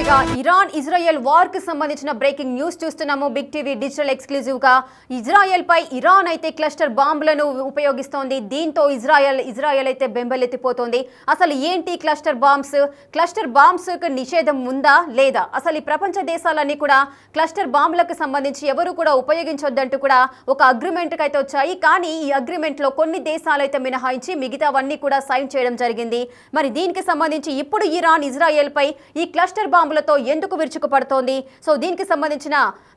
Iran Israel war కి సంబంధించిన breaking news చూస్తున్నాము. బిగ్ టీవీ డిజిటల్ ఎక్స్క్లూజివ్ గా ఇజ్రాయెల్ పై ఇరాన్ అయితే క్లస్టర్ బాంబులను ఉపయోగిస్తోంది. దీంతో ఇజ్రాయెల్ అయితే బెంబెలెత్తిపోతోంది. అసలు ఏంటి క్లస్టర్ బాంబ్స్ కు నిషేధం ఉందా లేదా, అసలు ఈ ప్రపంచ దేశాలన్నీ కూడా క్లస్టర్ బాంబులకు సంబంధించి ఎవరు కూడా ఉపయోగించొద్దంటూ కూడా ఒక అగ్రిమెంట్ కి అయితే వచ్చాయి. కానీ ఈ అగ్రిమెంట్ లో కొన్ని దేశాలు అయితే మినహాయించి మిగతావన్నీ కూడా సైన్ చేయడం జరిగింది. మరి దీనికి సంబంధించి ఇప్పుడు ఇరాన్ ఇజ్రాయెల్ పై ఈ క్లస్టర్ బాంబులతో ఎందుకు విరుచుకుపడుతోంది? సో దీనికి సంబంధించిన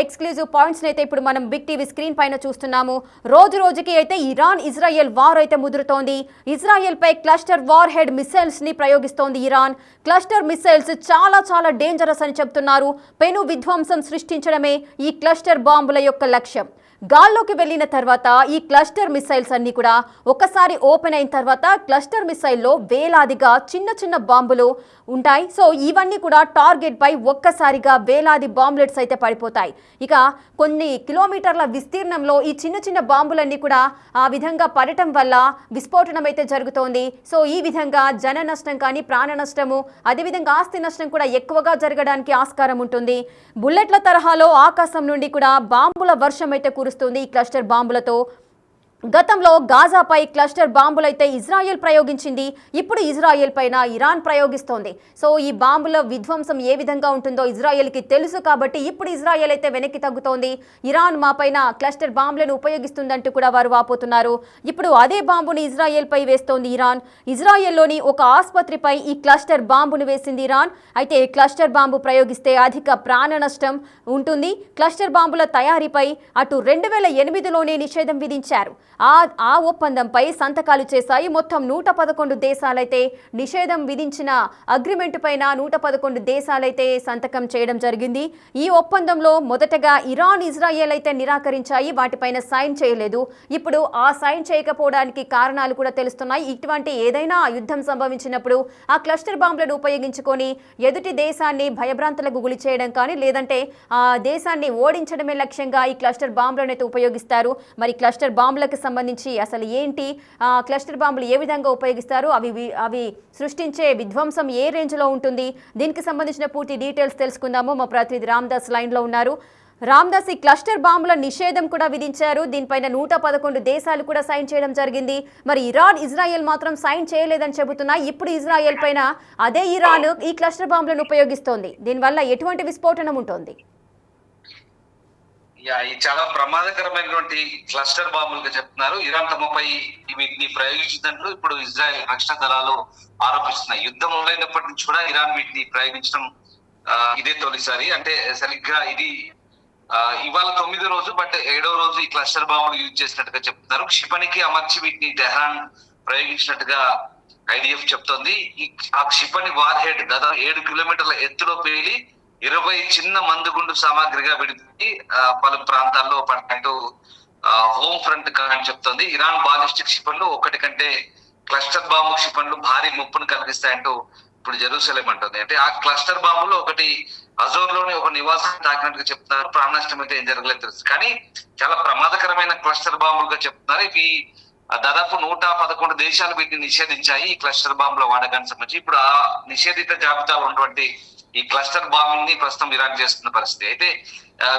ఎక్స్క్లూజివ్ పాయింట్స్ అయితే ఇప్పుడు మనం బిగ్ టీవీ స్క్రీన్ పైన చూస్తున్నాము. రోజు రోజుకి అయితే ఇరాన్ ఇజ్రాయెల్ వార్ అయితే ముదురుతోంది. ఇజ్రాయెల్ పై క్లస్టర్ వార్ హెడ్ మిసైల్స్ ని ప్రయోగిస్తోంది ఇరాన్. క్లస్టర్ మిసైల్స్ చాలా డేంజరస్ అని చెప్తున్నారు. పెను విధ్వంసం సృష్టించడమే ఈ క్లస్టర్ బాంబుల యొక్క లక్ష్యం. గాల్లోకి వెళ్ళిన తర్వాత ఈ క్లస్టర్ మిసైల్స్ అన్ని కూడా ఒకసారి ఓపెన్ అయిన తర్వాత క్లస్టర్ మిసైల్లో వేలాదిగా చిన్న బాంబులు ఉంటాయి. సో ఇవన్నీ కూడా టార్గెట్ పై ఒక్కసారిగా వేలాది బాంబ్లెట్స్ అయితే పడిపోతాయి. ఇక కొన్ని కిలోమీటర్ల విస్తీర్ణంలో ఈ చిన్న బాంబులన్నీ కూడా ఆ విధంగా పడటం వల్ల విస్ఫోటనం అయితే జరుగుతోంది. సో ఈ విధంగా జన నష్టం కానీ ప్రాణ నష్టము, అదేవిధంగా ఆస్తి నష్టం కూడా ఎక్కువగా జరగడానికి ఆస్కారం ఉంటుంది. బుల్లెట్ల తరహాలో ఆకాశం నుండి కూడా బాంబుల వర్షం అయితే కురుస్తుంది ఈ క్లస్టర్ బాంబులతో. గతంలో గాజాపై క్లస్టర్ బాంబులైతే ఇజ్రాయెల్ ప్రయోగించింది. ఇప్పుడు ఇజ్రాయెల్ పైన ఇరాన్ ప్రయోగిస్తోంది. సో ఈ బాంబుల విధ్వంసం ఏ విధంగా ఉంటుందో ఇజ్రాయెల్కి తెలుసు కాబట్టి ఇప్పుడు ఇజ్రాయెల్ అయితే వెనక్కి తగ్గుతోంది. ఇరాన్ మా పైన క్లస్టర్ బాంబులను ఉపయోగిస్తుందంటూ కూడా వారు వాపోతున్నారు. ఇప్పుడు అదే బాంబుని ఇజ్రాయెల్ పై వేస్తోంది ఇరాన్. ఇజ్రాయెల్లోని ఒక ఆసుపత్రిపై ఈ క్లస్టర్ బాంబును వేసింది ఇరాన్. అయితే క్లస్టర్ బాంబు ప్రయోగిస్తే అధిక ప్రాణ నష్టం ఉంటుంది. క్లస్టర్ బాంబుల తయారీపై అటు 2008లోనే నిషేధం విధించారు. ఆ ఒప్పందంపై సంతకాలు చేశాయి. మొత్తం 111 దేశాలైతే నిషేధం విధించిన అగ్రిమెంట్ పైన 111 దేశాలైతే సంతకం చేయడం జరిగింది. ఈ ఒప్పందంలో మొదటగా ఇరాన్ ఇజ్రాయెల్ అయితే నిరాకరించాయి, వాటిపైన సైన్ చేయలేదు. ఇప్పుడు ఆ సైన్ చేయకపోవడానికి కారణాలు కూడా తెలుస్తున్నాయి. ఇటువంటి ఏదైనా యుద్ధం సంభవించినప్పుడు ఆ క్లస్టర్ బాంబులను ఉపయోగించుకొని ఎదుటి దేశాన్ని భయభ్రాంతులకు గురి చేయడం కానీ లేదంటే ఆ దేశాన్ని ఓడించడమే లక్ష్యంగా ఈ క్లస్టర్ బాంబులను అయితే ఉపయోగిస్తారు. మరి క్లస్టర్ బాంబులకు సంబంధించి అసలు ఏంటి, క్లస్టర్ బాంబులు ఏ విధంగా ఉపయోగిస్తారు, అవి సృష్టించే విధ్వంసం ఏ రేంజ్లో ఉంటుంది, దీనికి సంబంధించిన పూర్తి డీటెయిల్స్ తెలుసుకుందాము. మా ప్రతినిధి రామ్దాస్ లైన్లో ఉన్నారు. రామ్దాస్, ఈ క్లస్టర్ బాంబుల నిషేధం కూడా విధించారు. దీనిపైన 111 దేశాలు కూడా సైన్ చేయడం జరిగింది. మరి ఇరాన్ ఇజ్రాయెల్ మాత్రం సైన్ చేయలేదని చెబుతున్నాయి. ఇప్పుడు ఇజ్రాయెల్ పైన అదే ఇరాన్ ఈ క్లస్టర్ బాంబులను ఉపయోగిస్తోంది. దీనివల్ల ఎటువంటి విస్ఫోటనం ఉంటుంది? ఇది చాలా ప్రమాదకరమైనటువంటి క్లస్టర్ బాంబులుగా చెప్తున్నారు. ఇరాన్ తమపై వీటిని ప్రయోగించినట్లు ఇప్పుడు ఇజ్రాయెల్ రక్షణ దళాలు ఆరోపిస్తున్నాయి. యుద్ధం మొదలైనప్పటి నుంచి కూడా ఇరాన్ వీటిని ప్రయోగించడం ఇదే తొలిసారి. అంటే సరిగ్గా ఇది ఇవాళ 9వ రోజు, బట్ 7వ రోజు ఈ క్లస్టర్ బాంబులు యూజ్ చేసినట్టుగా చెప్తున్నారు. క్షిపణికి అమర్చి వీటిని టెహరాన్ ప్రయోగించినట్టుగా ఐడిఎఫ్ చెప్తోంది. ఆ క్షిపణి వార్ హెడ్ దాదాపు 7 కిలోమీటర్ల ఎత్తులో పేలి 20 చిన్న మందుగుండు సామాగ్రిగా విడిపి పలు ప్రాంతాల్లో పడినట్టు హోమ్ ఫ్రంట్ కమాండ్ చెప్తోంది. ఇరాన్ బాలిస్టిక్ క్షిపణులు ఒకటి కంటే క్లస్టర్ బాంబు క్షిపణులు భారీ ముప్పును కలిగిస్తాయంటూ ఇప్పుడు జెరూసలేం అంటుంది. అంటే ఆ క్లస్టర్ బాంబులో ఒకటి అజోర్ లోని ఒక నివాసం తాకినట్టుగా చెప్తున్నారు. ప్రాణ నష్టం అయితే ఏం జరగలేదు తెలుసు, కానీ చాలా ప్రమాదకరమైన క్లస్టర్ బాంబులుగా చెప్తున్నారు. ఇవి దాదాపు 111 దేశాలు వీటిని నిషేధించాయి ఈ క్లస్టర్ బాంబుల వాడకానికి సంబంధించి. ఇప్పుడు ఆ నిషేధిత జాబితాలో ఉన్నటువంటి ఈ క్లస్టర్ బాంబింగ్ ని ప్రస్తుతం ఇరాన్ చేస్తున్న పరిస్థితి. అయితే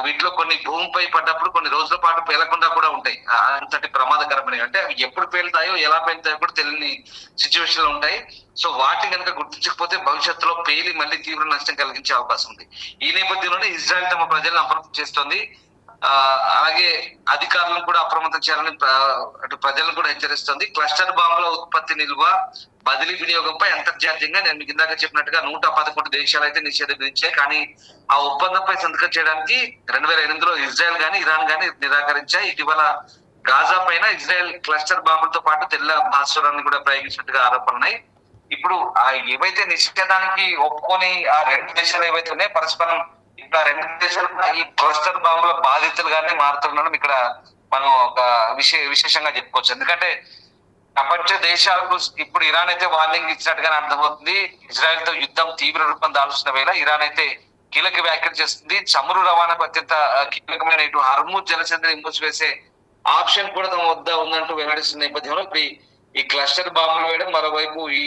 వీటిలో కొన్ని భూమిపై పడ్డప్పుడు కొన్ని రోజుల పాటు పేలకుండా కూడా ఉంటాయి. అంతటి ప్రమాదకరమైనవి. అంటే అవి ఎప్పుడు పేలుతాయో ఎలా పేలుతాయో కూడా తెలియని సిచ్యువేషన్ లో ఉంటాయి. సో వాటిని కనుక గుర్తించకపోతే భవిష్యత్తులో పేలి మళ్ళీ తీవ్ర నష్టం కలిగించే అవకాశం ఉంది. ఈ నేపథ్యంలోనే ఇజ్రాయెల్ తమ ప్రజలను అప్రమత్తం చేస్తోంది. అలాగే అధికారులను కూడా అప్రమత్తం చేయాలని అటు ప్రజలను కూడా హెచ్చరిస్తుంది. క్లస్టర్ బాంబుల ఉత్పత్తి, నిల్వ, బదిలీ, వినియోగంపై అంతర్జాతీయంగా నేను మీకు ఇందాక చెప్పినట్టుగా 111 దేశాలు అయితే నిషేధం విధించాయి. కానీ ఆ ఒప్పందంపై సంతకం చేయడానికి 2008లో ఇజ్రాయెల్ గానీ ఇరాన్ గానీ నిరాకరించాయి. ఇటీవల గాజా పైన ఇజ్రాయెల్ క్లస్టర్ బాంబులతో పాటు తెల్ల భాస్వరాన్ని కూడా ప్రయోగించినట్టుగా ఆరోపణలున్నాయి. ఇప్పుడు ఏవైతే నిషేధానికి ఒప్పుకొని ఆ 2 దేశాలు ఏవైతే ఉన్నాయో పరస్పరం ఇంకా 2 దేశాలు ఈ క్లస్టర్ బాంబుల బాధితులుగానే మారుతుండడం ఇక్కడ మనం ఒక విశేషంగా చెప్పుకోవచ్చు. ఎందుకంటే ప్రపంచ దేశాలకు ఇప్పుడు ఇరాన్ అయితే వార్నింగ్ ఇచ్చినట్టుగానే అర్థమవుతుంది. ఇజ్రాయెల్ తో యుద్ధం తీవ్ర రూపం దాల్చిన వేళ ఇరాన్ అయితే కీలక వ్యాఖ్యలు చేస్తుంది. చమురు రవాణాకు అత్యంత కీలకమైన ఇటు హర్మూజ్ జలసంధిని మూసివేసే ఆప్షన్ కూడా తమ వద్ద ఉందంటూ వెల్లడిస్తున్న నేపథ్యంలో ఈ క్లస్టర్ బాంబులు వేయడం, మరోవైపు ఈ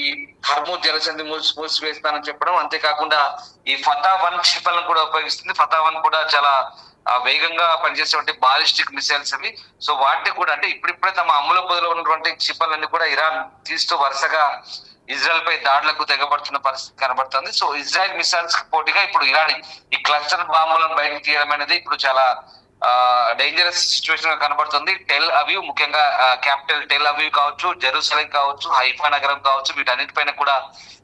హర్మూజ్ జలసంధి మూసివేస్తానని చెప్పడం, అంతేకాకుండా ఈ ఫతా-1 క్షిపణులను కూడా ఉపయోగిస్తుంది. ఫతా-1 కూడా చాలా వేగంగా పనిచేసేటువంటి బాలిస్టిక్ మిసైల్స్ అవి. సో వాటిని కూడా అంటే ఇప్పుడిప్పుడే తమ అమ్ముల పొదిలో ఉన్నటువంటి క్షిపణులన్నీ కూడా ఇరాన్ తీస్తూ వరుసగా ఇజ్రాయెల్ పై దాడులకు తెగబడుతున్న పరిస్థితి కనబడుతుంది. సో ఇజ్రాయెల్ మిసైల్స్ పోటీగా ఇప్పుడు ఇరాన్ ఈ క్లస్టర్ బాంబులను బయటకు తీయడం అనేది ఇప్పుడు చాలా డేంజరస్ సిచ్యువేషన్ గా కనబడుతుంది. టెల్ అవీవ్, ముఖ్యంగా క్యాపిటల్ టెల్ అవీవ్ కావచ్చు, జెరూసలేం కావచ్చు, హైఫా నగరం కావచ్చు, వీటన్నిటిపైన కూడా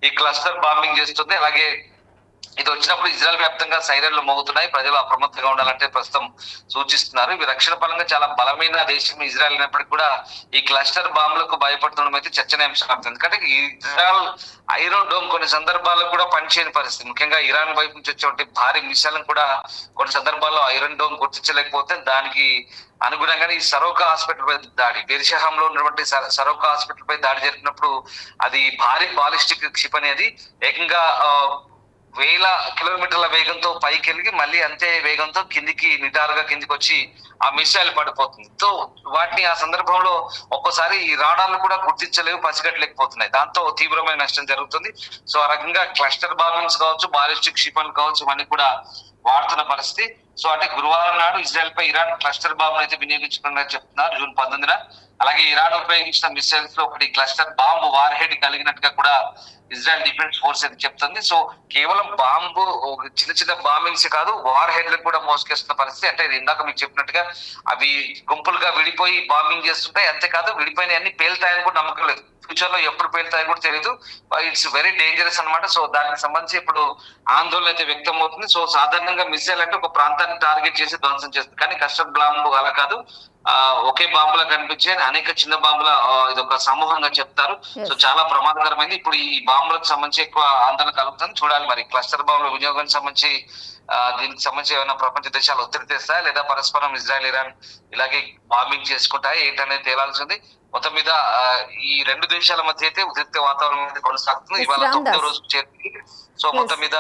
ఈ క్లస్టర్ బాంబింగ్ చేస్తుంది. అలాగే ఇది వచ్చినప్పుడు ఇజ్రాయెల్ వ్యాప్తంగా సైరన్లు మోగుతున్నాయి. ప్రజలు అప్రమత్తంగా ఉండాలంటే ప్రస్తుతం సూచిస్తున్నారు. ఇవి రక్షణ పరంగా చాలా బలమైన దేశం ఇజ్రాయెల్ అయినప్పటికీ కూడా ఈ క్లస్టర్ బాంబులకు భయపడుతుండడం అయితే చర్చనీయాంశం అవుతుంది. ఎందుకంటే ఇజ్రాయెల్ ఐరన్ డోమ్ కొన్ని సందర్భాల్లో కూడా పనిచేయని పరిస్థితి, ముఖ్యంగా ఇరాన్ వైపు నుంచి వచ్చే భారీ మిసైల్ని కూడా కొన్ని సందర్భాల్లో ఐరన్ డోమ్ గుర్తించలేకపోతే దానికి అనుగుణంగానే ఈ సరోకా హాస్పిటల్ పై దాడి, బెర్షహాంలో ఉన్నటువంటి సరోకా హాస్పిటల్ పై దాడి జరిపినప్పుడు అది భారీ బాలిస్టిక్ క్షిపణి అది ఏకంగా 1000 కిలోమీటర్ల వేగంతో పైకి వెళ్ళి మళ్ళీ అంతే వేగంతో నిటారుగా కిందికి వచ్చి ఆ మిసైల్ పడిపోతుంది. సో వాటిని ఆ సందర్భంలో ఒక్కోసారి ఈ రాడార్లు కూడా గుర్తించలేవు, పసిగట్టలేకపోతున్నాయి. దాంతో తీవ్రమైన నష్టం జరుగుతుంది. సో ఆ రకంగా క్లస్టర్ బాంబింగ్స్ కావచ్చు, బాలిస్టిక్ క్షిపణులు కావచ్చు, ఇవన్నీ కూడా వాడుతున్న పరిస్థితి. సో అంటే గురువారం నాడు ఇజ్రాయెల్ పై ఇరాన్ క్లస్టర్ బాంబులు అయితే వినియోగించుకున్నట్టు చెప్తున్నారు. జూన్ 19న అలాగే ఇరాన్ ఉపయోగించిన మిసైల్స్ లో ఒకటి క్లస్టర్ బాంబు వార్ హెడ్ కలిగినట్టుగా కూడా ఇజ్రాయెల్ డిఫెన్స్ ఫోర్స్ అయితే చెప్తుంది. సో కేవలం బాంబు చిన్న చిన్న బాంబింగ్స్ కాదు, వార్ హెడ్ లకు కూడా మోసుకేస్తున్న పరిస్థితి. అంటే ఇందాక మీకు చెప్పినట్టుగా అవి గుంపులుగా విడిపోయి బాంబింగ్ చేస్తుంటాయి. అంతేకాదు విడిపోయిన అన్ని పేలుతాయని కూడా నమ్మకం లేదు. ఫ్యూచర్ లో ఎప్పుడు పేలుతాయని కూడా తెలియదు. ఇట్స్ వెరీ డేంజరస్ అన్నమాట. సో దానికి సంబంధించి ఇప్పుడు ఆందోళన అయితే వ్యక్తం అవుతుంది. సో సాధారణంగా మిసైల్ అంటే ఒక ప్రాంతాన్ని టార్గెట్ చేసి ధ్వంసం చేస్తుంది, కానీ క్లస్టర్ బాంబు అలా కాదు. ఒకే బాంబులా కనిపించే అనేక చిన్న బాంబుల ఇది ఒక సమూహంగా చెప్తారు. సో చాలా ప్రమాదకరమైంది. ఇప్పుడు ఈ బాంబులకు సంబంధించి ఎక్కువ ఆందోళన కలుగుతుంది. చూడాలి మరి క్లస్టర్ బాంబుల వినియోగానికి సంబంధించి దీనికి సంబంధించి ఏమైనా ప్రపంచ దేశాలు ఒత్తిడి తెస్తాయా, లేదా పరస్పరం ఇజ్రాయెల్ ఇరాన్ ఇలాగే బాంబింగ్ చేసుకుంటాయా ఏంటనేది తేలాల్సింది. మొత్తం మీద ఈ రెండు దేశాల మధ్య అయితే ఉద్రిక్త వాతావరణం అయితే కొనసాగుతుంది. ఇవాళ 9వ రోజు చేరింది. సో మొత్తం మీద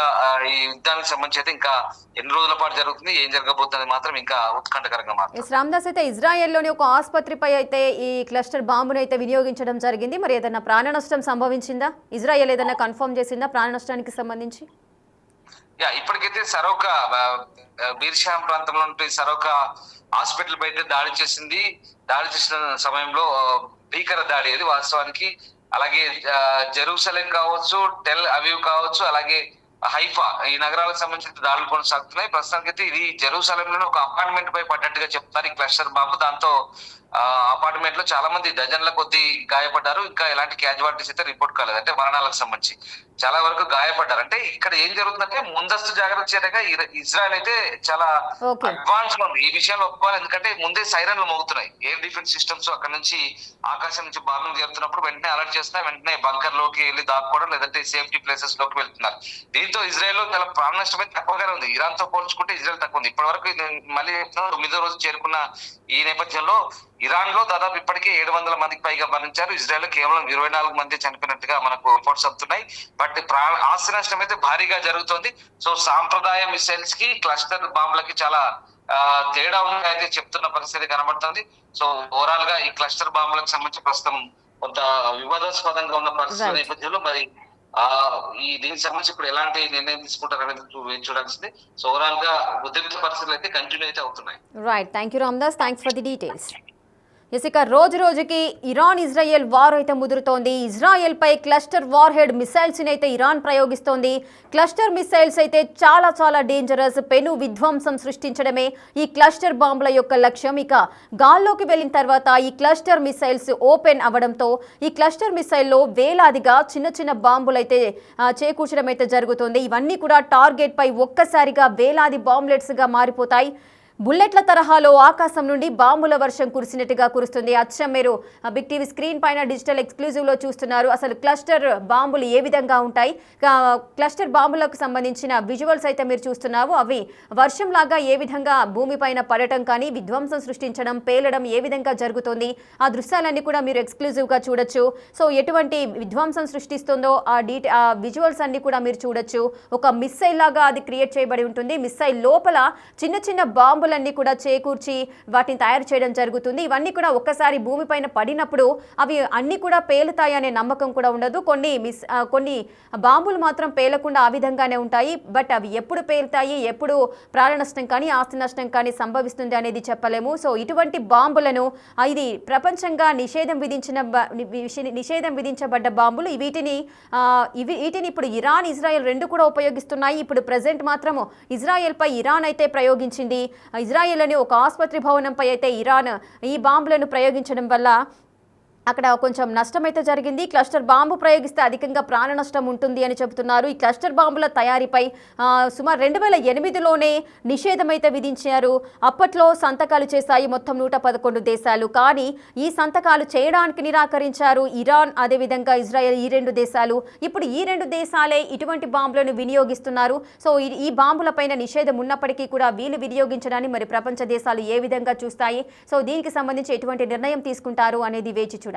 ఈ యుద్ధానికి సంబంధించి అయితే ఇంకా ఎన్ని రోజుల పాటు జరుగుతుంది, ఏం జరగబోతుంది మాత్రం ఇంకా ఉత్కంఠకరంగా మారుతుంది. రామ్దాస్, అయితే ఇజ్రాయెల్లోని ఒక ఆసుపత్రిపై అయితే ఈ క్లస్టర్ బాంబును అయితే వినియోగించడం జరిగింది. మరి ఏదైనా ప్రాణ నష్టం సంభవించిందా? ఇజ్రాయెల్ ఏదైనా కన్ఫర్మ్ చేసిందా ప్రాణ నష్టానికి సంబంధించి? ఇప్పటికైతే సరోకా బీర్షాం ప్రాంతంలో సరోకా హాస్పిటల్ పై అయితే దాడి చేసిన సమయంలో భీకర దాడి అది వాస్తవానికి. అలాగే జెరూసలేం కావచ్చు, టెల్ అవీవ్ కావచ్చు, అలాగే హైఫా, ఈ నగరాలకు సంబంధించిన దాడులు కొనసాగుతున్నాయి. ప్రస్తుతానికైతే ఇది జెరూసలేంలోనే ఒక అపార్ట్మెంట్ పై పడ్డట్టుగా చెప్తారు ఈ క్లస్టర్ బాంబు. దాంతో అపార్ట్మెంట్ లో చాలా మంది డజన్ల కొద్ది గాయపడ్డారు. ఇంకా ఎలాంటి క్యాజువాలిటీస్ అయితే రిపోర్ట్ కాలేదు, అంటే మరణాలకు సంబంధించి చాలా వరకు గాయపడ్డారు. అంటే ఇక్కడ ఏం జరుగుతుందంటే ముందస్తు జాగ్రత్త చేయగా ఇజ్రాయెల్ అయితే చాలా అడ్వాన్స్ గా ఉంది ఈ విషయంలో ఒప్పుకోవాలి. ఎందుకంటే ముందే సైరన్లు మోగుతున్నాయి. ఎయిర్ డిఫెన్స్ సిస్టమ్స్ అక్కడ నుంచి ఆకాశం నుంచి బాంబింగ్ జరుగుతున్నప్పుడు వెంటనే అలర్ట్ చేస్తున్నారు. వెంటనే బంకర్ లోకి వెళ్ళి దాక్కోవడం, లేదంటే సేఫ్టీ ప్లేసెస్ లోకి వెళ్తున్నారు. దీంతో ఇజ్రాయెల్ లో చాలా ప్రాణ నష్టం అయితే తక్కువగానే ఉంది. ఇరాన్ తో పోల్చుకుంటే ఇజ్రాయెల్ తక్కువ ఉంది. ఇప్పటి వరకు మళ్ళీ 9వ రోజు చేరుకున్న ఈ నేపథ్యంలో ఇరాన్ లో దాదాపు ఇప్పటికే 700 మందికి పైగా మరణించారు. ఇజ్రాయెల్ లో కేవలం 24 మంది చనిపోయినట్టుగా మనకు రిపోర్ట్స్ వస్తున్నాయి. బట్ ఆస్తి నష్టం అయితే భారీగా జరుగుతుంది. సో సాంప్రదాయ మిసైల్స్ కి క్లస్టర్ బాంబులకి చాలా తేడా ఉంది అయితే చెప్తున్న పరిస్థితి కనబడుతుంది. సో ఓవరాల్ గా ఈ క్లస్టర్ బాంబులకు సంబంధించి ప్రస్తుతం కొంత వివాదాస్పదంగా ఉన్న పరిస్థితి నేపథ్యంలో మరి ఈ దీనికి సంబంధించి ఇప్పుడు ఎలాంటి నిర్ణయం తీసుకుంటారు అనేది చూడాల్సింది. సో ఓవరాల్ గా ఉద్రిక్త పరిస్థితులు అయితే కంటిన్యూ అయితే అవుతున్నాయి. Right, thank you Ramdas, thanks for the details. ఇక రోజు రోజుకి ఇరాన్ ఇజ్రాయెల్ వార్ అయితే ముదురుతోంది. ఇజ్రాయెల్ పై క్లస్టర్ వార్ హెడ్ మిసైల్స్ అయితే ఇరాన్ ప్రయోగిస్తోంది. క్లస్టర్ మిసైల్స్ అయితే చాలా చాలా డేంజరస్, పెను విధ్వంసం సృష్టించడమే ఈ క్లస్టర్ బాంబుల యొక్క లక్ష్యం. ఇక గాల్లోకి వెళ్ళిన తర్వాత ఈ క్లస్టర్ మిసైల్స్ ఓపెన్ అవ్వడంతో ఈ క్లస్టర్ మిసైల్లో వేలాదిగా చిన్న చిన్న బాంబులు అయితే చేకూర్చడం అయితే జరుగుతుంది. ఇవన్నీ కూడా టార్గెట్ పై ఒక్కసారిగా వేలాది బాంబ్లెట్స్గా మారిపోతాయి. బుల్లెట్ల తరహాలో ఆకాశం నుండి బాంబుల వర్షం కురిసినట్టుగా కురుస్తుంది. అచ్చం మీరు బిగ్ టీవీ స్క్రీన్ పైన డిజిటల్ ఎక్స్క్లూజివ్లో చూస్తున్నారు. అసలు క్లస్టర్ బాంబులు ఏ విధంగా ఉంటాయి, క్లస్టర్ బాంబులకు సంబంధించిన విజువల్స్ అయితే మీరు చూస్తున్నారు. అవి వర్షంలాగా ఏ విధంగా భూమిపైన పడటం కానీ విధ్వంసం సృష్టించడం, పేలడం ఏ విధంగా జరుగుతుంది, ఆ దృశ్యాలన్నీ కూడా మీరు ఎక్స్క్లూజివ్గా చూడొచ్చు. సో ఎటువంటి విధ్వంసం సృష్టిస్తుందో ఆ విజువల్స్ అన్ని కూడా మీరు చూడొచ్చు. ఒక మిస్సైల్ లాగా అది క్రియేట్ చేయబడి ఉంటుంది. మిస్సైల్ లోపల చిన్న చిన్న బాంబులు బాంబులన్నీ కూడా చేకూర్చి వాటిని తయారు చేయడం జరుగుతుంది. ఇవన్నీ కూడా ఒక్కసారి భూమిపైన పడినప్పుడు అవి అన్నీ కూడా పేలుతాయి అనే నమ్మకం కూడా ఉండదు. కొన్ని బాంబులు మాత్రం పేలకుండా ఆ విధంగానే ఉంటాయి. బట్ అవి ఎప్పుడు పేలుతాయి, ఎప్పుడు ప్రాణ నష్టం కానీ ఆస్తి నష్టం కానీ సంభవిస్తుంది అనేది చెప్పలేము. సో ఇటువంటి బాంబులను ఇది ప్రపంచంగా నిషేధం విధించబడ్డ బాంబులు. వీటిని ఇప్పుడు ఇరాన్, ఇజ్రాయెల్ రెండు కూడా ఉపయోగిస్తున్నాయి. ఇప్పుడు ప్రెజెంట్ మాత్రము ఇజ్రాయెల్పై ఇరాన్ అయితే ప్రయోగించింది. ఇజ్రాయెల్ అని ఒక ఆసుపత్రి భవనంపై అయితే ఇరాన్ ఈ బాంబులను ప్రయోగించడం వల్ల అక్కడ కొంచెం నష్టం అయితే జరిగింది. క్లస్టర్ బాంబు ప్రయోగిస్తే అధికంగా ప్రాణ నష్టం ఉంటుంది అని చెబుతున్నారు. ఈ క్లస్టర్ బాంబుల తయారీపై సుమారు 2008లోనే నిషేధం అయితే విధించారు. అప్పట్లో సంతకాలు చేశాయి మొత్తం 111 దేశాలు. కానీ ఈ సంతకాలు చేయడానికి నిరాకరించారు ఇరాన్, అదేవిధంగా ఇజ్రాయెల్, ఈ రెండు దేశాలు. ఇప్పుడు ఈ రెండు దేశాలే ఇటువంటి బాంబులను వినియోగిస్తున్నారు. సో ఈ బాంబులపైన నిషేధం ఉన్నప్పటికీ కూడా వీళ్ళు వినియోగించడాన్ని మరి ప్రపంచ దేశాలు ఏ విధంగా చూస్తాయి, సో దీనికి సంబంధించి ఎటువంటి నిర్ణయం తీసుకుంటారు అనేది వేచి చూడాలి.